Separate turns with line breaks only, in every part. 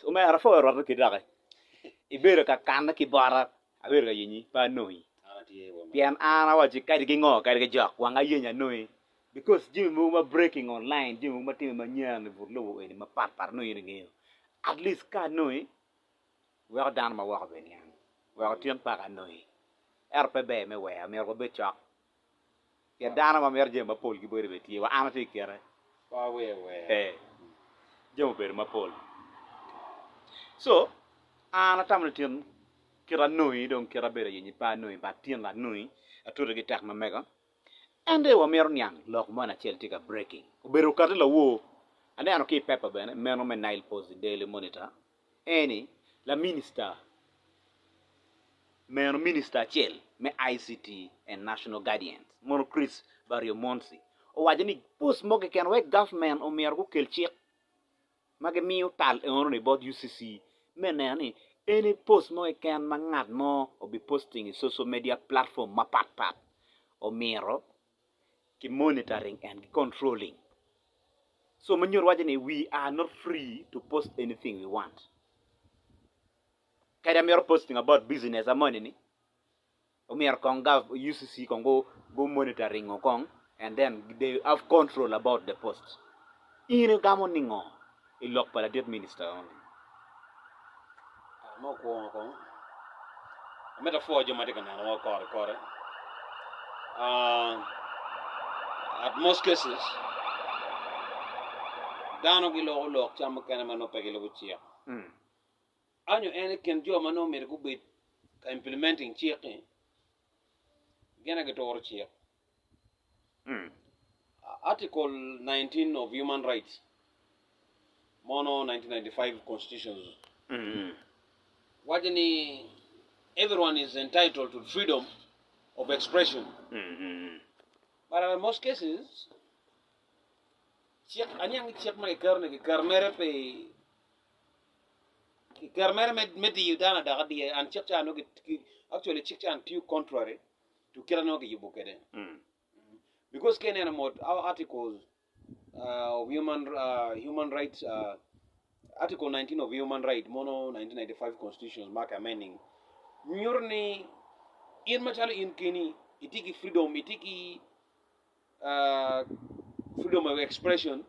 uma era fo ro ki dare ibere ka kan ki bara abere ga yini pa noi pian ana wa ji kai gi ngo kai gi jak wa nga yenya noi because jim mo ma breaking online jim mo ma tim ma nyang bu lo ni ma pat par noi ni ngi at least ka noi wa dan ma wa ben yang wa tien pa ka noi rpb me wa me ro be chak ya dana ma mer je ma pol gi bere be ti wa ana ti kere
pa we
je mo bere ma pol so ana tam le tien kira noi don kira bere yini pa noi ba tien la noi atore gi tak ma mega ande wa mer nyang lok mana chelti ka breaking bere ka la wo ande ano ki pepper bene meno me Nile Post Daily Monitor eni la minister meno minister chel me ICT and National Guardians mono Chris Barrio Monsi o wajani post mo ke ken we government o mer ko kel chik mage miu tal e ono ni bot UCC menani any post mo e ken mangat mo o be posting in social media platform ma pat o mero ki monitoring and controlling. So manyor wajani we are not free to post anything we want. Kada mero posting about business a money ni o mero kong gov UCC kong go monitoring o kong and then they have control about the post. Ine gamo ningo ilok para det minister only.
Mo ko metaphor jo mate kana mo kore at most cases dano gi lo cham kana mano pegelo buchia anyo ene ken jo mano mer ku be ka implementing chiek gena ge tor chiek article 19 of human rights mono 1995 constitutions wajani everyone is entitled to freedom of expression. But in most cases, anyang check my karmere meti yudana dagadi and check no actually check and to contrary to kirano ge yubukede. Because Kenyan mod our articles of human rights Article 19 of Human Rights, Mono 1995 Constitution, mark amending. Murni in machalo in Kini, itiki freedom, itiki freedom of expression.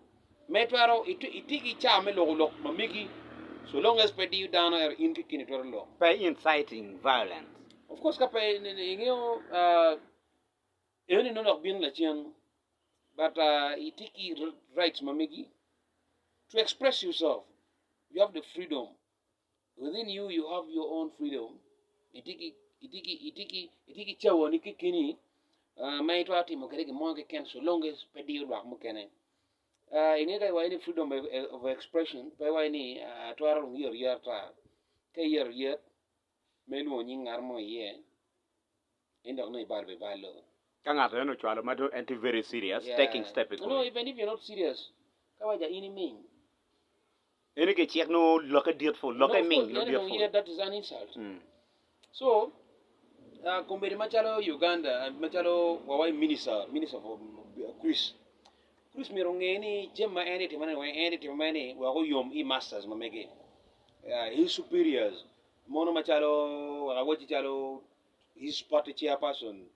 Metwaro itiki chame log mamiki, so long as pedi you down or in Kini law.
By inciting violence.
Of course, kapa any none of being Lachian, but itiki rights mamiki to express yourself. You have the freedom. Within you, you have your own freedom. Itiki chawo niki kini. Maito ati mokereke monge ken so long as pedi you wak mokene. Ingeka wa any freedom of expression. Pa wa any tuara yer ta. Ke yer melu nying armo ye. Indok no ibarbe balo.
Kanga no chwalo mato anti very serious taking step.
No, even if you're not serious. Kawaja ini mean.
Any ke check no look at dear for look at me no dear for
that is an insult. So kumberi machalo Uganda machalo wawai minister for Chris mirongeni jema timane wago yom I masters mamege his superiors mono machalo wagawachi chalo his party chairperson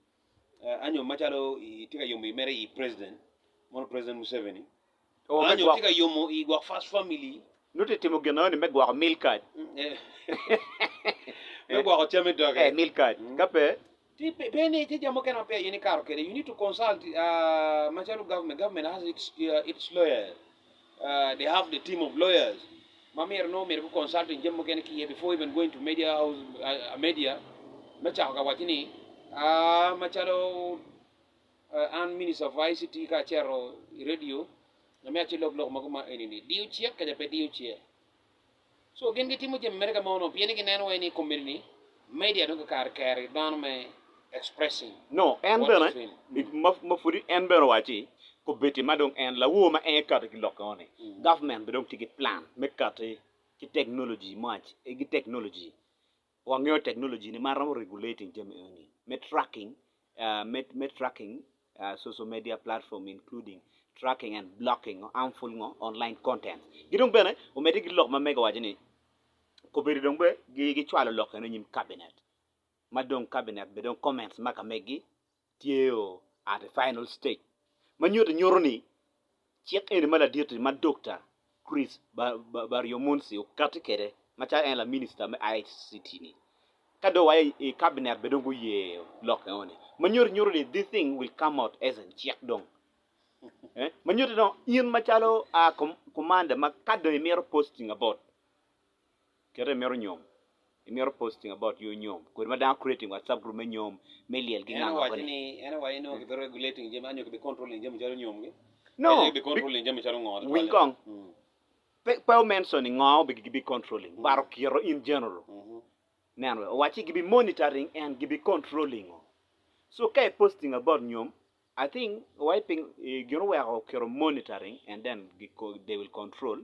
anyo machalo itika yomi mere I president mono president Museveni anyo tika yomo I work first family
Nuti timo gena ni megwa milk card.
Megwa chame doge.
Milk card. Kape.
Ti pene ti jamo kana pe yini karo kede. You need to consult Machalo government. Government has its lawyers. They have the team of lawyers. Mami no me consulting jamo kana ki before even going to media house media. Macha ka watini Machalo and minister of ICT ka chero radio. Nami achi log maguma enini diu check kada pe diu check so gen geti mo jem merga mono pieni gen nano eni community media no kar don me expressing
no en bena ma furi en bena wachi ko beti madong en la wo ma en kat ki lokone government be dong tiki plan me kat ki technology much e gi technology wa ngyo technology ni maram regulating jem eni me tracking social media platform including tracking and blocking harmful online content. Gidong bene o meti gilok ma mega wajini ko beri dong be gi chwalo lokko no nyim cabinet madong cabinet be don comments maka megi tieo at the final stage manyoto nyoroni chek en mala dirti ma doctor Chris Baryomunsi ukati kere macha en la minister me ICT ni kado wa e cabinet be dongo ye lock on manyor nyoroni this thing will come out as a check dong manyor no in machalo a commander ma kado e mero posting about kere mero nyom e mero posting about you nyom ko ma da creating WhatsApp group me nyom me liel gi nganga ko
ni ene wa ino ke regulating je manyo ke be controlling je mjalo nyom ge
no
be controlling je mjalo ngod
wing kong pe mentioning ngao be controlling baro kiro in general nanwe wachi gibi monitoring and gibi controlling so kai posting about nyom I think wiping gino wa kiro monitoring and then they will control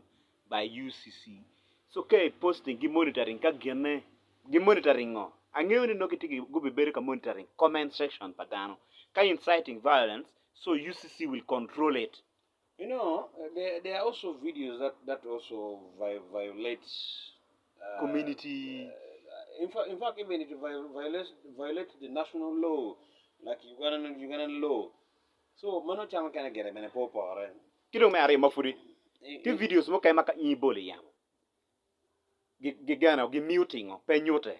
by UCC so kai posting gi monitoring ka gene gi monitoring angeo ni nokiti go be bere ka monitoring comment section padano ka inciting violence so UCC will control it.
You know, there are also videos that also violates
community.
In fact, even it violates the national law, like Ugandan law. So, mano chama kana gere mene popo are.
Kido me are mafuri. Ti videos mo kay maka ibole yam. Gigana gi muting pe nyote.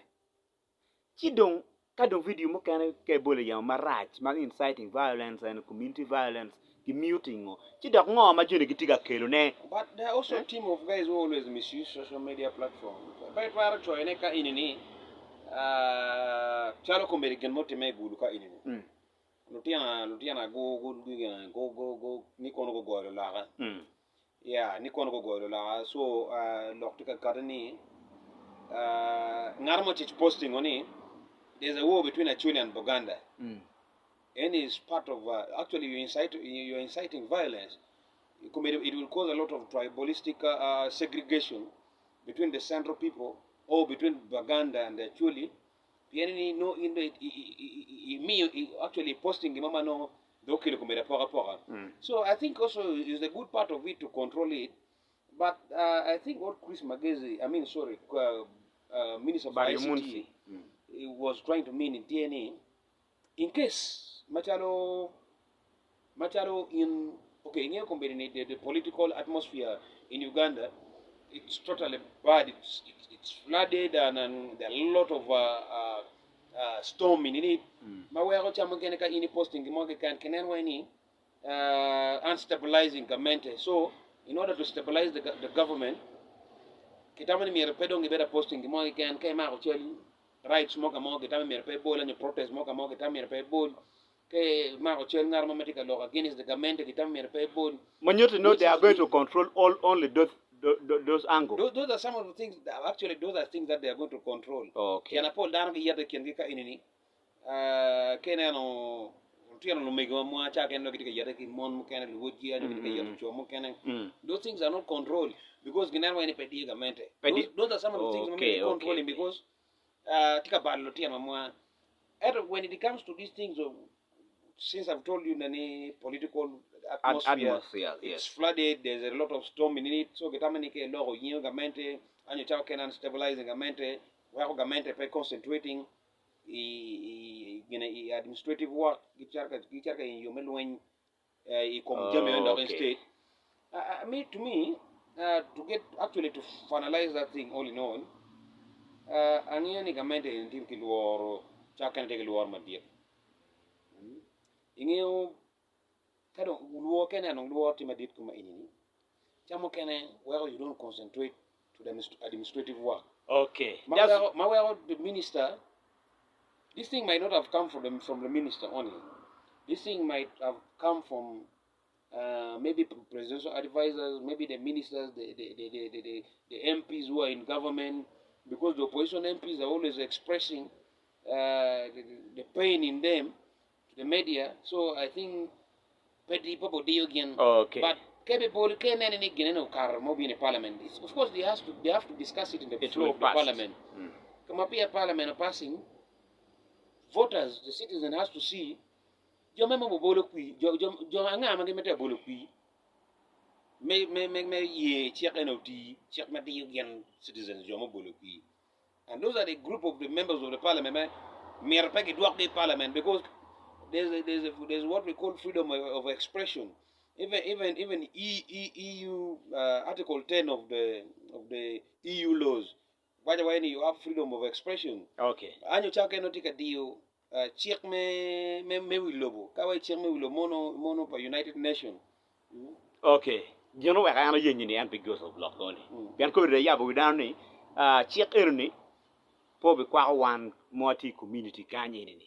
Chidong kadong video mo kana kay bole yam marach mag inciting violence and community violence. Muting chidok ngo ma joni gitiga kelo ne
but there are also a team of guys who always misuse social media platforms but para choine ka inini chalo ko merigen moti me gulu ka inini lutiana go ni kono go golo laga yeah ni kono go golo laga so loktika kadani ngarmo chich posting oni there's a war between Acholi and Buganda and is part of actually you're inciting violence. It will cause a lot of tribalistic segregation between the central people or between Baganda and Acholi. No, in the me actually posting mama no dokile kumera poka. So I think also is a good part of it to control it. But I think what Chris Magezi, Minister of ICT, was trying to mean in DNA, in case Machalo in the political atmosphere in Uganda, it's totally bad. It's flooded and there are a lot of storm in it. Mawero chamangeneka ini posting moge kan kenenweni unstabilizing government. So in order to stabilize the government, kitamani mi repedo ngi better posting moge kan kay ma ocheli rights moge tamani mi repedo bol and protest moge tamani mi repedo bol ke ma ochel ngar ma metika lo against the government kitamani mi repedo bol.
Manyoto know they are going to control only those angles.
Those are some of the things that actually those are things that they are going to control.
Okay.
Kiana Paul dan gi yada ken gi ka inini kenano tiano no mego mo cha ken no gi yada ki mon mo ken lu ji ani gi yada cho mo ken those things are not controlled because ginarwa ni pedi government those are some of the things we are controlling because tika ballo tiano mo when it comes to these things of since I've told you the political atmosphere it's flooded, there's a lot of storm in it, so getamani ke logo yin government anyo chao kenan stabilizing government wako government pe concentrating administrative work gicharka in yomelwen komjame in the state. To me to get actually to finalize that thing all in all ani government in team kilworo chaka take luor madia ingeo kado luo kene no luo timadit kuma inini chamo kene where you don't concentrate to the administrative work.
Okay.
Mawero the minister, this thing might not have come from the minister only. This thing might have come from maybe presidential advisors, maybe the ministers, the MPs who are in government, because the opposition MPs are always expressing the pain in them to the media. So I think
okay.
But parliament. Of course, they have to discuss it in the floor of the parliament. Come up here, parliament passing. Voters, the citizen has to see. Jo memo bolo kui, jo anga mage mete bolo kui. Me ye check NOT, check mate again citizens jo mo bolo kui. And those are the group of the members of the parliament. Mere peki duak the parliament because there's what we call freedom of expression. Even EU Article 10 of the EU laws. By the way, you have freedom of expression.
Okay.
Anyo chake no tika dio chiek me wilobo. Kawai chiek me wilobo mono pa United Nations.
Okay. You know, I am a union and because of block only. Bianco de Yabu without me, check early, probably quite one multi community canyon.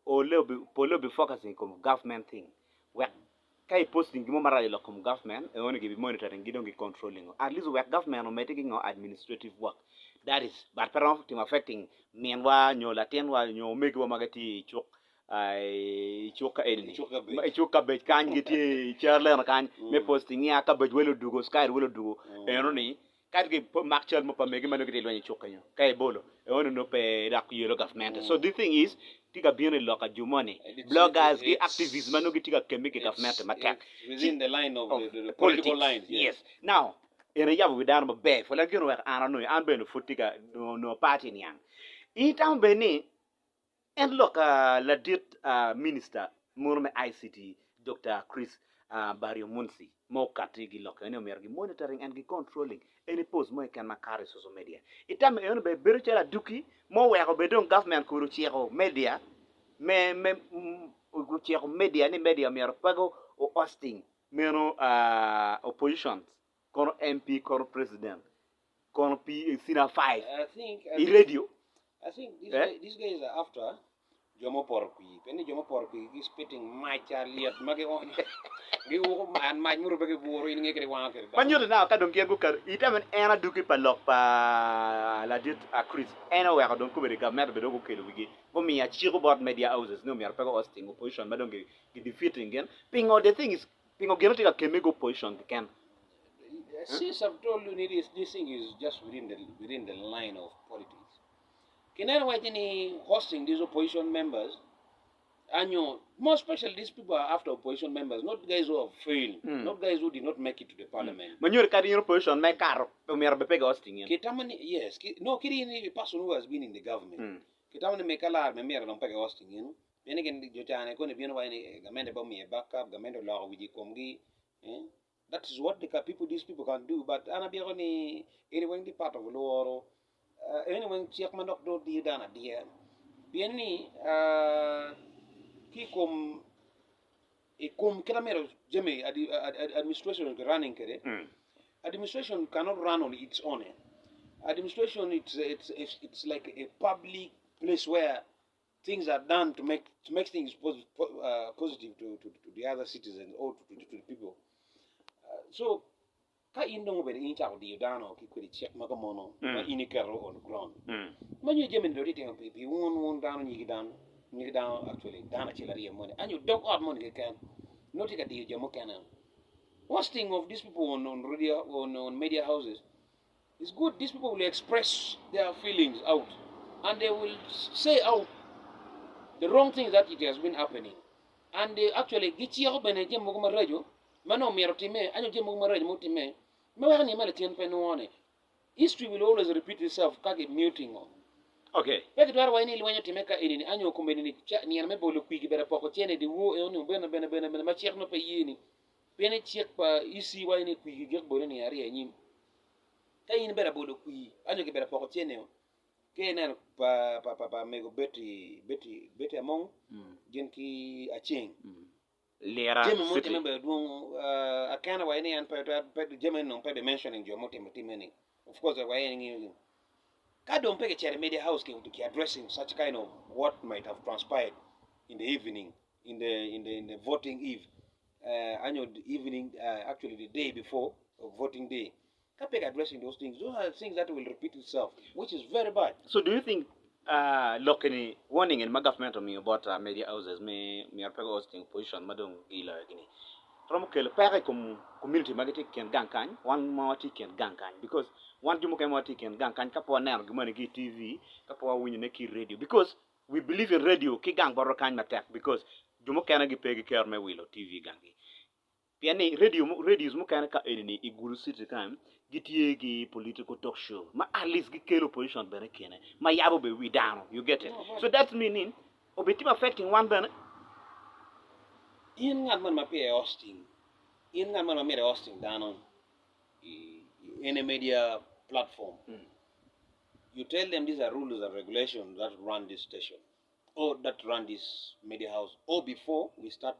Or little be focusing on government thing. Where kai posting gimomara local government, and only give monitoring, get controlling. At least where government or making or administrative work. That is, but parang affecting meanwhile, no Latin while you make one magati choke. Ay chuka edni chuka be kan giti charle na kan me posting ya ka be welo dugo sky welo dugo eno ni kat ke mak chal mo pa me gimano giti lo ni chuka yo kay bolo e ono no pe dak yelo government so the thing is tika bien lo ka jumone bloggers gi activists mano giti ka kemike government matak
within the line of the political lines.
Yes. Now ene yabu widan mo be for la gino wer ana no an be no futika no party niang itam be ni. And look, la dit minister, Murme ICT, Dr. Chris Barrio Munsi, mo katigi look, any mergi monitoring and controlling any post mo can makari social media. Itam eno be beruchela duki, mo we be don government kuru chiero media, me chiero media ni media me pago o hosting, meno oppositions, kono MP, kono president, kono P Sina 5,
I think
radio.
I think these guys are after Jomo Porqui. Penny Jomo Porqui is spitting my child at Maggie on. And my Murabaki war in a wanker.
When you're now, I don't get booker. It haven't Anna Duki Palok pa la dit a Chris. Anywhere I don't come with the government, but don't kill we for me a chill about media houses. No, me are pego hosting opposition, but don't get defeating again. Ping the thing is, Ping of getting a chemical position can.
Since I've told you this thing is just within the line of politics. Can anyone any hosting these opposition members? And more especially these people are after opposition members, not guys who have failed, not guys who did not make it to the parliament.
When you're carrying your opposition, my car, me are bepeg hosting.
Kitamani, yes, no, kidding a person who has been in the government. Kitamani make a lot, me are not peg hosting, you know. Then again, Jotana, going to be any government about me a backup, government law with the Kongi. That is what these people can do, but Anabironi, anyone the part of law. Anyone check man up do di dana dia bieni ki kom kramero jeme administration running kere administration cannot run on its own. Administration it's like a public place where things are done to make things positive to the other citizens or to the people. So ka indong be in cha di dano ki kuri check magamono ma inikero on ground man you jemen do ting pe won dano ni dan actually dana chilari money and you dog out money can not take a di jamo can hosting of these people on radio on media houses is good. These people will express their feelings out and they will say out the wrong things that it has been happening and they actually get you up and jemo ma radio mano merotime anyo jemo ma radio motime. History will always repeat itself. Muting.
Okay.
But there are any when you make in annual community near me bolo quick better pocket the war on bena machiak no payini. Penny check pa isi why any quick get bolini area him. Kayin better bolo quick, and you get better pocket channel. Kayan pa mego Betty among Genki a chain.
Lera
City. Remember, I can't away any and German on paper mentioning your many. Of course, away any. God don't pay a chair media house to addressing such kind of what might have transpired in the evening, in the voting eve, annual evening, actually the day before of voting day. Can't pay addressing those things. Those are things that will repeat itself, which is very bad.
So, do you think? Look, any warning in my government me about media houses me are pego hosting position madong ila gini. From ke pare community magati ken gankan one more ken gankan because one jumo ken more ken gankan kapo na argument ki TV kapo winyo ne ki radio because we believe in radio ki gang baro kan matek because jumo ken gi pegi ker me wilo TV gangi. Piani radio mo kan ka eni iguru city time gitie gi political talk show ma at least gikelo position bene kene ma yabo be we down, you get it.
No, but-
So that's meaning obetim affecting one bene.
in ngat man mapie hosting down on any media platform. You tell them these are rules and regulations that run this station or that run this media house. Or before we start,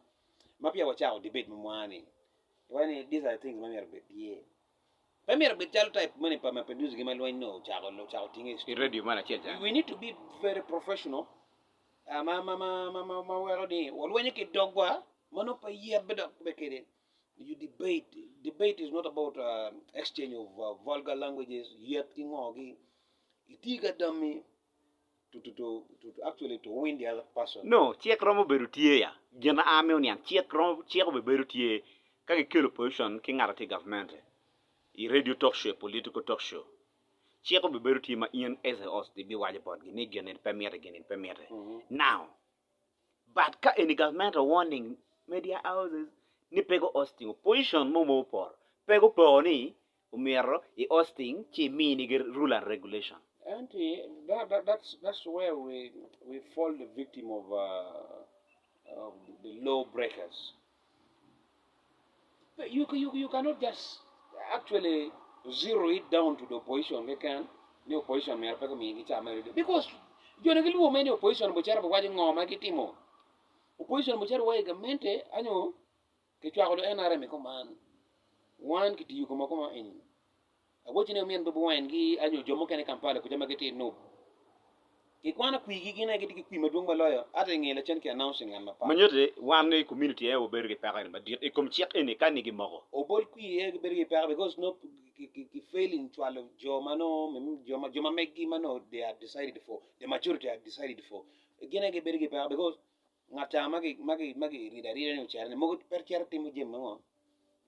mapia wacha debate mwani. When these are things mami arbe yeah. Mami arbe tell type money pa mapenduzi gima lwa no chago thing
I radio mana chelja.
we need to be very professional. Wero ni walwenye ke dogwa mano pa yeah beda bekede. You debate. Debate is not about exchange of vulgar languages. Yet tingogi. Itiga dummy to actually to win the other person.
No, chiek romo beru tie ya. Jena ame unian chiek be beru tie ka gikelo position ki ngara ti government. I radio talk show, political talk show. Chiek be beru tie ma in as a host di bi waje pod gi ni gene permit. Now, but ka any government warning media houses ni pego hosting position mo por. Pego poni umero I hosting chi mini rule and regulation.
And that's where we fall the victim of the law breakers. But you cannot just actually zero it down to the opposition. They can the opposition may because you know the many opposition which are watching on my kitimo. Opposition which are way gamente anyo ke chwa ko NRM ko man one kiti you kuma in watching a man bubu wine gi anyo jomo kene kampala ko jama kiti no ke kwana kuigi gina kiti ki madung baloyo ata ngela chen ke announcing am pa
Manyote one community e oberu ge pagani ma dir e kom chiek ene kan gi mogo.
obol kui e berge pa because no ki failing twalo joma no joma megi mano they have decided for the majority have decided for gina ge berge pa because ngata magi rida no cherne mogo per charity mo jemma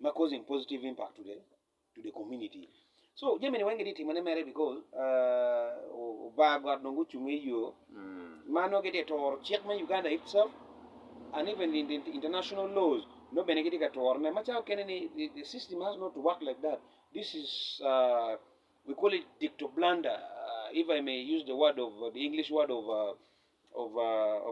ma causing positive impact to the community. So Germany when get it mere because ba god no guchunge yo mano get it or check man Uganda itself and even in the international laws no benefit at or na macha the system has not to work like that. This is we call it dictoblunder if I may use the word of the English word of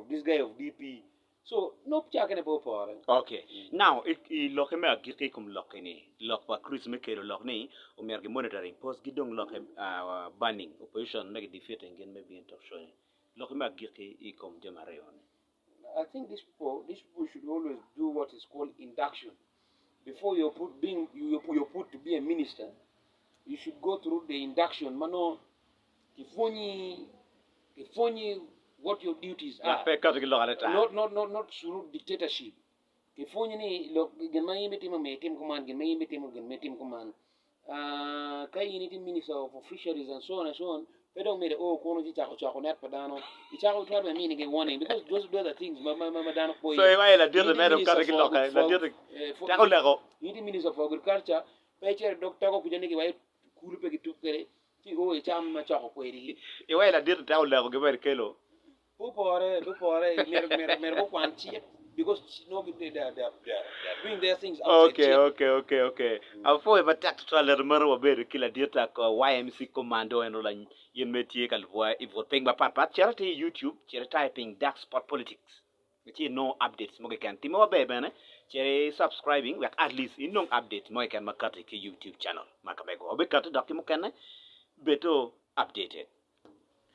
this guy of DP. So no chakene po por.
Okay. Now, I loke me agiki kum loke ni. Loke pa Chris me kero loke ni. Umerge monitoring post gidong loke banning. Opposition make defeat again maybe in talk show. Loke me agiki I kum jamare on.
I think these people should always do what is called induction. Before you're put to be a minister, you should go through the induction. Mano, kifonyi what your duties are. Not through dictatorship. Kifonyi ni genma yimbe team command, genma yimbe team command. Kai unity minister of fisheries and so on and so on. Pedong made kono ji chako net padano. Ichako try by meaning a warning because those are the things madano boy.
So I la dir me do kare ki loke la dir tako lego.
Unity minister of agriculture. Peche doctor ko kujane ki wai kuru pe ki tukere. Ti go cham ma chako kweri.
I la dir tako lego ge ber kelo.
Pupore mer ko kwanchi because no they are doing their things outside.
Okay. Afo eba tax trailer maro oberu kila dir tako YMC commando en la yen metie kal voix I vote ping ba pat charity YouTube chere typing dark spot politics. Metie no updates mo kan timo ba bene chere subscribing like at least in no updates mo kan makati ke YouTube channel makabego obe kat document kan beto updated.